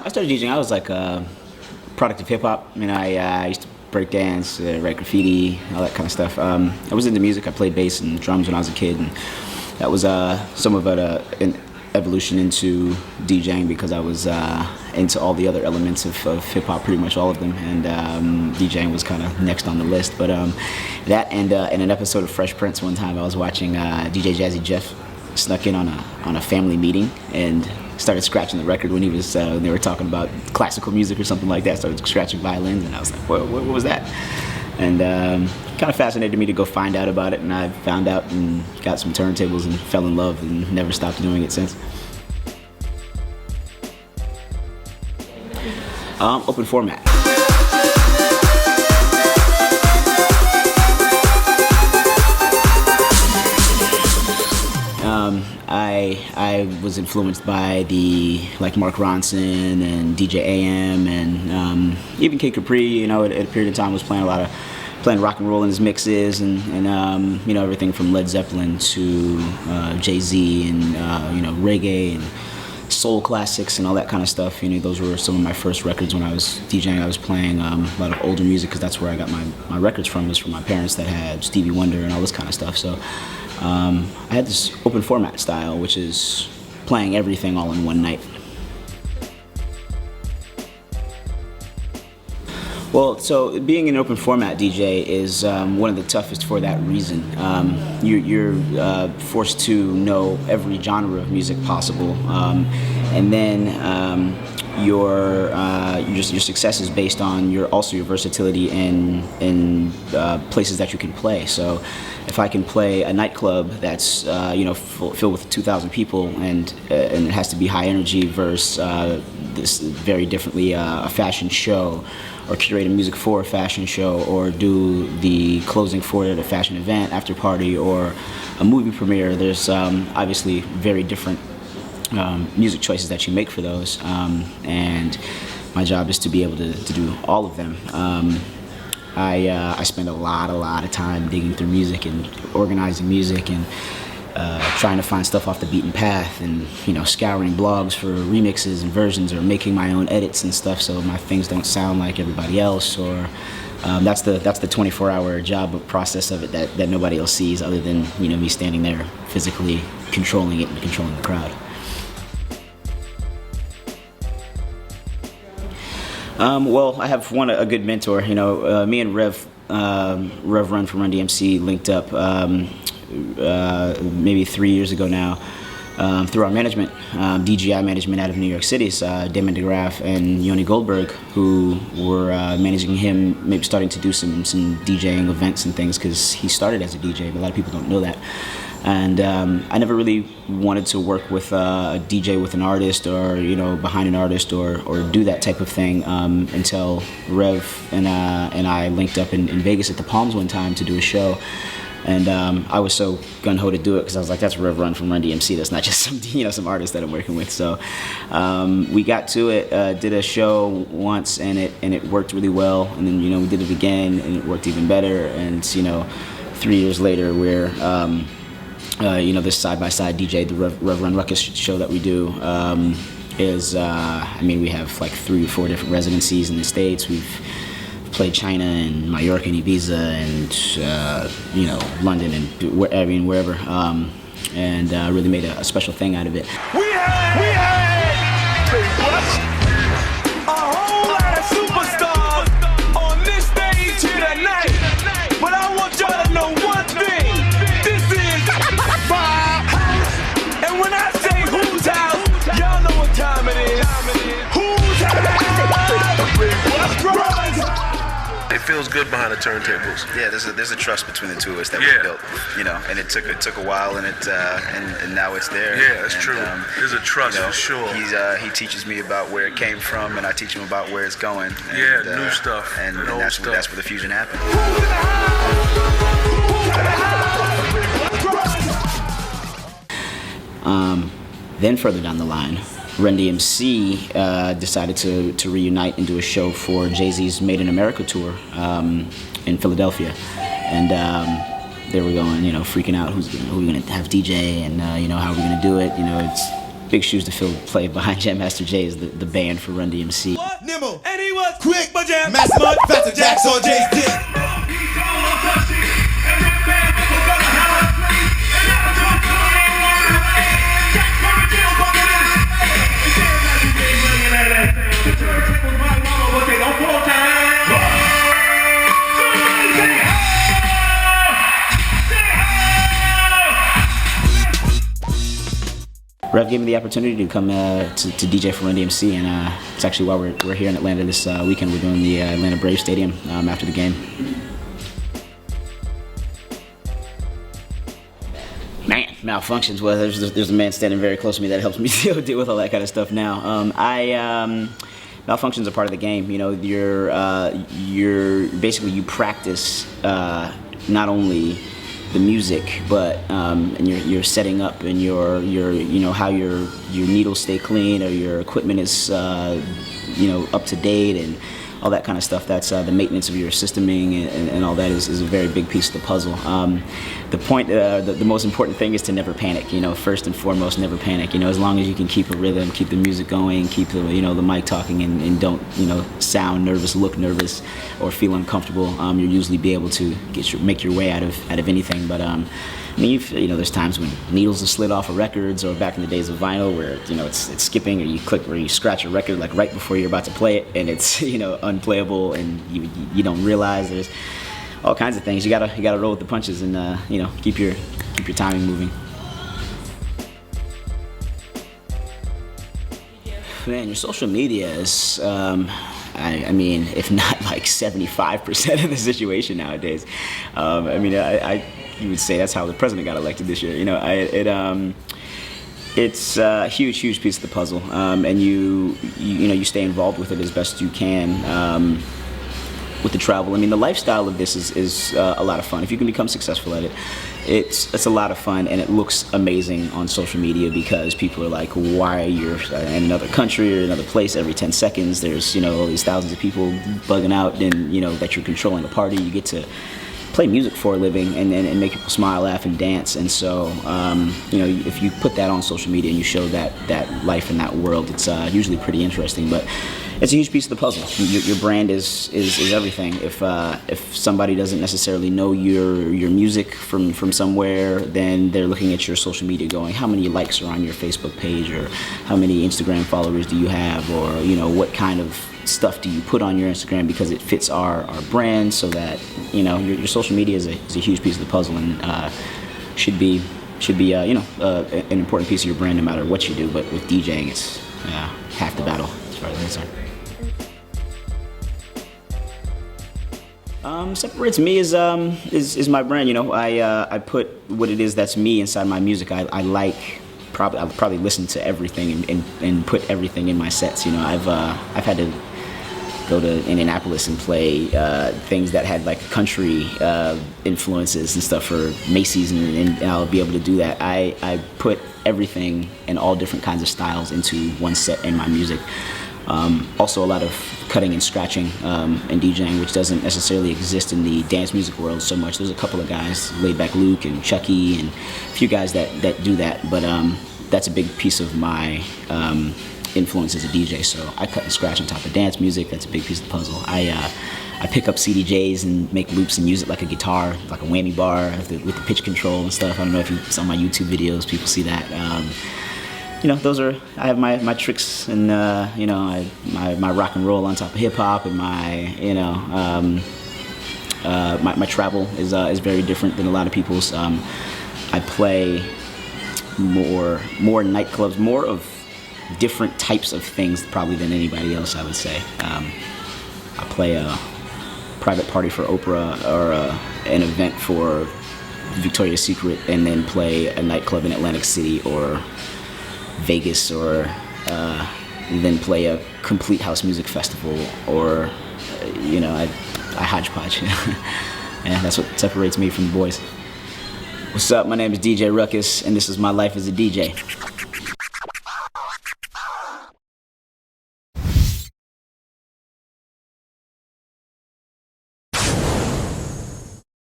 I started DJing. I was like a product of hip hop. I used to break dance, write graffiti, all that kind of stuff. I was into music. I played bass and drums when I was a kid, and that was some of it an evolution into DJing because I was into all the other elements of hip hop, pretty much all of them, and DJing was kind of next on the list. But that and in an episode of Fresh Prince one time, I was watching DJ Jazzy Jeff snuck in on a family meeting and started scratching the record when he was they were talking about classical music or something like that. Started scratching violins, and I was like, what was that? And kind of fascinated me to go find out about it, and I found out and got some turntables and fell in love and never stopped doing it since. Open format. I was influenced by like Mark Ronson and DJ AM and even Kid Capri. At a period of time was playing rock and roll in his mixes and everything from Led Zeppelin to Jay-Z and reggae and soul classics and all that kind of stuff. Those were some of my first records when I was DJing. I was playing a lot of older music because that's where I got my records from. Was from my parents that had Stevie Wonder and all this kind of stuff. So I had this open format style, which is playing everything all in one night. Well, so being an open format DJ is one of the toughest for that reason. You're forced to know every genre of music possible, and then your success is based on your versatility in places that you can play. So, if I can play a nightclub that's filled with 2,000 people and it has to be high energy versus this very differently a fashion show, or curate music for a fashion show, or do the closing for it at a fashion event, after party, or a movie premiere. There's obviously very different music choices that you make for those, and my job is to be able to do all of them. I spend a lot of time digging through music and organizing music and trying to find stuff off the beaten path, and scouring blogs for remixes and versions, or making my own edits and stuff so my things don't sound like everybody else. Or that's the 24-hour job process of it that nobody else sees other than me standing there physically controlling it and controlling the crowd. Well, I have a good mentor. Me and Rev Run from Run DMC linked up maybe 3 years ago now through our management, DGI management out of New York City. Damon DeGraff and Yoni Goldberg, who were managing him, maybe starting to do some DJing events and things, because he started as a DJ, but a lot of people don't know that. And I never really wanted to work with a DJ with an artist, or behind an artist, or do that type of thing until Rev and I linked up in Vegas at the Palms one time to do a show. And I was so gung-ho to do it because I was like, that's Rev Run from Run DMC. That's not just some artist that I'm working with. So we got to it, did a show once, and it worked really well. And then we did it again, and it worked even better. And 3 years later, we're this side-by-side DJ, the Rev Run Ruckus show that we do we have like 3 or 4 different residencies in the States. We've played China and Mallorca and Ibiza and London and wherever, and really made a special thing out of it. We had a whole lot of superstars on this stage here tonight, but I want y'all to know one thing: this is my house, and when I say whose house, y'all know what time it is. Whose house? It feels good behind the turntables. Yeah, there's a trust between the two of us that we built, and it took a while, and and now it's there. Yeah, that's true. There's a trust for sure. He teaches me about where it came from, and I teach him about where it's going. And, new stuff. And that's where the fusion happened. Then further down the line, Run DMC decided to reunite and do a show for Jay-Z's Made in America tour in Philadelphia, and they were going, freaking out, who are we gonna have DJ, and how are we gonna do it? It's big shoes to fill. Play behind Jam Master Jay is the band for Run DMC. Nimble, and he was quick, but Jam Master Mud, Faster Jacks on Jay's dick. Rev gave me the opportunity to come to DJ for Run DMC, and it's actually why we're here in Atlanta this weekend. We're doing the Atlanta Braves Stadium after the game. Man, malfunctions. Well, there's a man standing very close to me that helps me deal with all that kind of stuff now. Malfunctions are part of the game. You know, you're basically you practice not only the music, but and you're setting up, and your you know how your needles stay clean, or your equipment is up to date, and all that kind of stuff. That's the maintenance of your systeming and all that is a very big piece of the puzzle. The most important thing is to never panic. You know, first and foremost, never panic. You know, as long as you can keep a rhythm, keep the music going, keep the the mic talking, and don't sound nervous, look nervous, or feel uncomfortable. You'll usually be able to make your way out of anything. But I mean, there's times when needles are slid off of records, or back in the days of vinyl, where it's skipping, or you click, or you scratch a record like right before you're about to play it, and it's unplayable, and you don't realize there's all kinds of things. You gotta roll with the punches, and keep your timing moving. Man, your social media is, I mean, if not like 75% of the situation nowadays. I mean, you would say that's how the president got elected this year. It's a huge piece of the puzzle, and you stay involved with it as best you can. With the travel, I mean, the lifestyle of this is a lot of fun. If you can become successful at it, it's a lot of fun, and it looks amazing on social media, because people are like, why you're in another country or another place every 10 seconds. There's all these thousands of people bugging out, and that you're controlling a party. You get to play music for a living and make people smile, laugh, and dance. And so, if you put that on social media and you show that life in that world, it's usually pretty interesting. But it's a huge piece of the puzzle. Your brand is everything. If somebody doesn't necessarily know your music from somewhere, then they're looking at your social media going, how many likes are on your Facebook page, or how many Instagram followers do you have, or what kind of stuff do you put on your Instagram, because it fits our brand, so that your social media is a huge piece of the puzzle, and should be an important piece of your brand no matter what you do. But with DJing, it's half the battle as far as I'm concerned. Separates me is my brand. I put what it is that's me inside my music. I'll probably listen to everything and put everything in my sets. I've had to go to Indianapolis and play things that had like country influences and stuff for Macy's, and I'll be able to do that. I put everything and all different kinds of styles into one set in my music. Also a lot of cutting and scratching and DJing, which doesn't necessarily exist in the dance music world so much. There's a couple of guys, Laidback Luke and Chucky, and a few guys that do that, but that's a big piece of my influence as a DJ. So I cut and scratch on top of dance music. That's a big piece of the puzzle. I pick up CDJs and make loops and use it like a guitar, like a whammy bar with the pitch control and stuff. I don't know if you saw my YouTube videos, people see that. Those are, I have my tricks, and my rock and roll on top of hip hop, and my travel is very different than a lot of people's. I play more nightclubs, more of different types of things probably than anybody else, I would say. I play a private party for Oprah, or an event for Victoria's Secret, and then play a nightclub in Atlantic City or Vegas, or then play a complete house music festival, or I hodgepodge. And that's what separates me from the boys. What's up? My name is DJ Ruckus, and this is my life as a DJ.